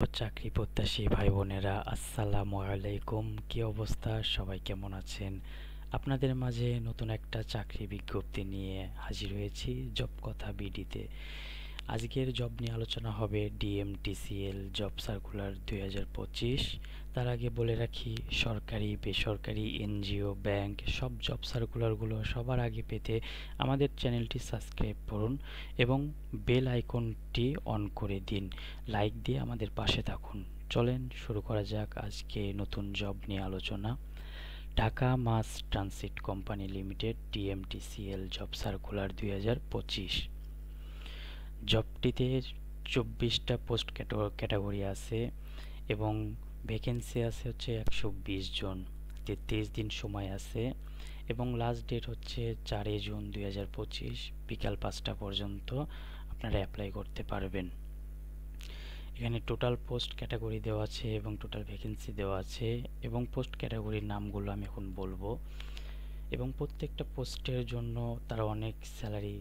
চাকরি প্রত্যাশী ভাই বোনেরা, আসসালামু আলাইকুম। কি অবস্থা? সবাই কেমন আছেন? আপনাদের মাঝে নতুন একটা চাকরি বিজ্ঞপ্তি নিয়ে হাজির হয়েছি জব কথা বিডিতে। আজকের জব নিয়ে আলোচনা হবে ডিএমটিসিএল জব সার্কুলার 2025। তার আগে বলে রাখি, সরকারি বেসরকারি এনজিও ব্যাংক সব জব সার্কুলারগুলো সবার আগে পেতে আমাদের চ্যানেলটি সাবস্ক্রাইব করুন এবং বেল আইকনটি অন করে দিন। লাইক দিয়ে আমাদের পাশে থাকুন। চলেন শুরু করা যাক আজকে নতুন জব নিয়ে আলোচনা। Dhaka mass transit company limited DMTCL job circular 2025। জবটিতে 24টা পোস্ট ক্যাটাগরি আছে এবং ভ্যাকেন্সি আছে হচ্ছে 120 জন। 33 দিন সময় আছে এবং লাস্ট ডেট হচ্ছে 4 জুন 2025 বিকাল 5টা পর্যন্ত আপনারা অ্যাপ্লাই করতে পারবেন। এখানে টোটাল পোস্ট ক্যাটাগরি দেওয়া আছে এবং টোটাল ভ্যাকেন্সি দেওয়া আছে এবং পোস্ট ক্যাটাগরির নামগুলো আমি এখন বলবো এবং প্রত্যেকটা পোস্টের জন্য তারা অনেক স্যালারি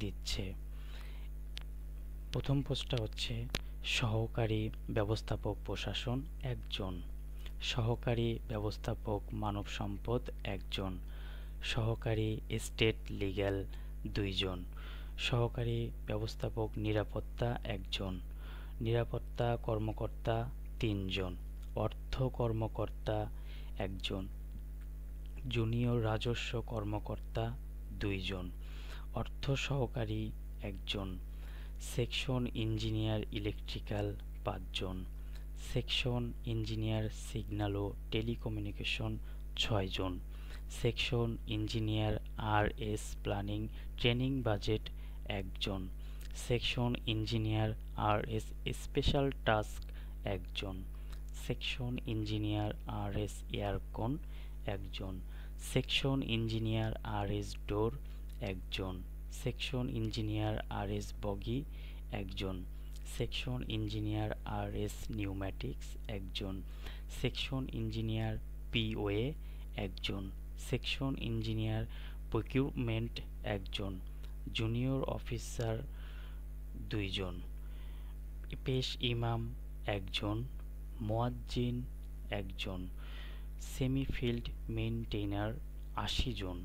দিচ্ছে। প্রথম পোস্টটা হচ্ছে সহকারী ব্যবস্থাপক প্রশাসন 1 জন, সহকারী ব্যবস্থাপক মানব সম্পদ 1 জন, সহকারী স্টেট লিগ্যাল 2 জন, সহকারী ব্যবস্থাপক নিরাপত্তা 1 জন, নিরাপত্তা কর্মকর্তা 3 জন, অর্থ কর্মকর্তা 1 জন, জুনিয়র রাজস্ব কর্মকর্তা 2 জন, অর্থ সহকারী 1 জন, সেকশন ইঞ্জিনিয়ার ইলেকট্রিক্যাল 5 জন, সেকশন ইঞ্জিনিয়ার সিগন্যাল ও টেলিকমিউনিকেশন 6 জন, section engineer RS planning training budget 1 জন, section engineer RS special task 1 জন, সেকশন ইঞ্জিনিয়ার আরএস এয়ারকন 1 জন, সেকশন ইঞ্জিনিয়ার আরএস ডোর 1 জন, সেকশন ইঞ্জিনিয়ার আরএস বগি 1 জন, সেকশন ইঞ্জিনিয়ার আরএস নিউম্যাটিক্স 1 জন, section engineer POA 1 জন, section engineer procurement 1 জন, junior officer 2 জন, পেশ ইমাম 1 জন, মুয়াজ্জিন 1 জন, সেমি ফিল্ড মেইনটেইনার 80 জন,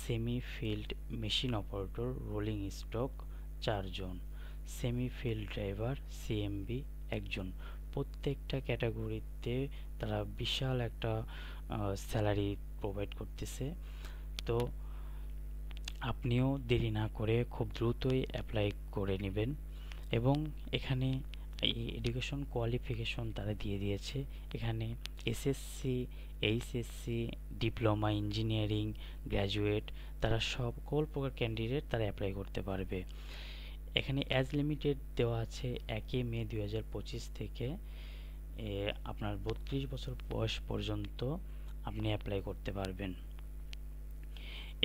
semi field machine operator rolling stock 4 জন, সেমি ফিল্ড ড্রাইভার সিএমবি 1 জন। প্রত্যেকটা ক্যাটাগরিতে তারা বিশাল একটা স্যালারি প্রোভাইড করতেছে। তো আপনিও দেরি না করে খুব দ্রুতই অ্যাপ্লাই করে নেবেন এবং এখানে এডুকেশন কোয়ালিফিকেশন তারা দিয়ে দিয়েছে। এখানে SSC, HSC, diploma engineering graduate তারা সকল প্রকার ক্যান্ডিডেট তারা অ্যাপ্লাই করতে পারবে। এখানে এজ লিমিটেড দেওয়া আছে 1 মে 2025 থেকে আপনার 32 বছর বয়স পর্যন্ত আপনি অ্যাপ্লাই করতে পারবেন।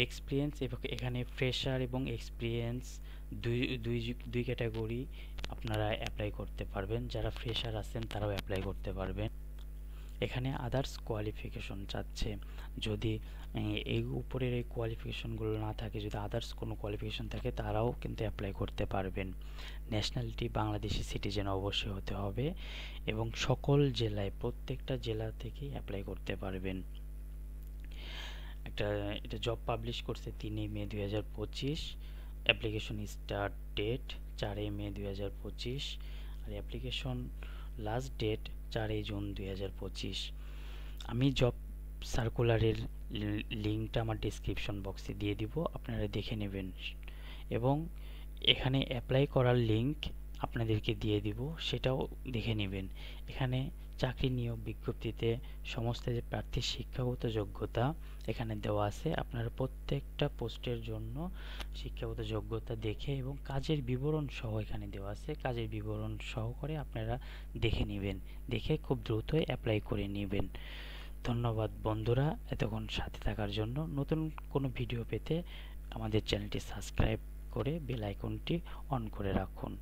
এক্সপিরিয়েন্স এখানে ফ্রেশার এবং এক্সপিরিয়েন্স দুই ক্যাটাগরি আপনারা অ্যাপ্লাই করতে পারবেন। যারা ফ্রেশার আছেন তারাও অ্যাপ্লাই করতে পারবেন। এখানে আদার্স কোয়ালিফিকেশন চাচ্ছে, যদি এই উপরের এই কোয়ালিফিকেশনগুলো না থাকে, যদি আদার্স কোনো কোয়ালিফিকেশন থাকে তারাও কিন্তু অ্যাপ্লাই করতে পারবেন। ন্যাশনালিটি বাংলাদেশি সিটিজেন অবশ্যই হতে হবে এবং সকল জেলায় প্রত্যেকটা জেলা থেকেই অ্যাপ্লাই করতে পারবেন। এটা জব পাবলিশ করছে 3 মে 2025। অ্যাপ্লিকেশন স্টার্ট ডেট 4 মে 2025 আর অ্যাপ্লিকেশন লাস্ট ডেট 4 জুন 2025। আমি জব সার্কুলারের লিঙ্কটা আমার ডেসক্রিপশন বক্সে দিয়ে দিব, আপনারা দেখে নেবেন এবং এখানে অ্যাপ্লাই করার লিঙ্ক আপনাদেরকে দিয়ে দিব, সেটাও দেখে নেবেন। এখানে চাকরি নিয়োগ বিজ্ঞপ্তিতে সমস্ত যে প্রার্থীর শিক্ষাগত যোগ্যতা এখানে দেওয়া আছে। আপনারা প্রত্যেকটা পোস্টের জন্য শিক্ষাগত যোগ্যতা দেখে এবং কাজের বিবরণ সহ এখানে দেওয়া আছে, কাজের বিবরণ সহকারে আপনারা দেখে নেবেন, দেখে খুব দ্রুতই অ্যাপ্লাই করে নেবেন। ধন্যবাদ বন্ধুরা এতক্ষণ সাথে থাকার জন্য। নতুন কোনো ভিডিও পেতে আমাদের চ্যানেলটি সাবস্ক্রাইব করে বেল আইকনটি অন করে রাখুন।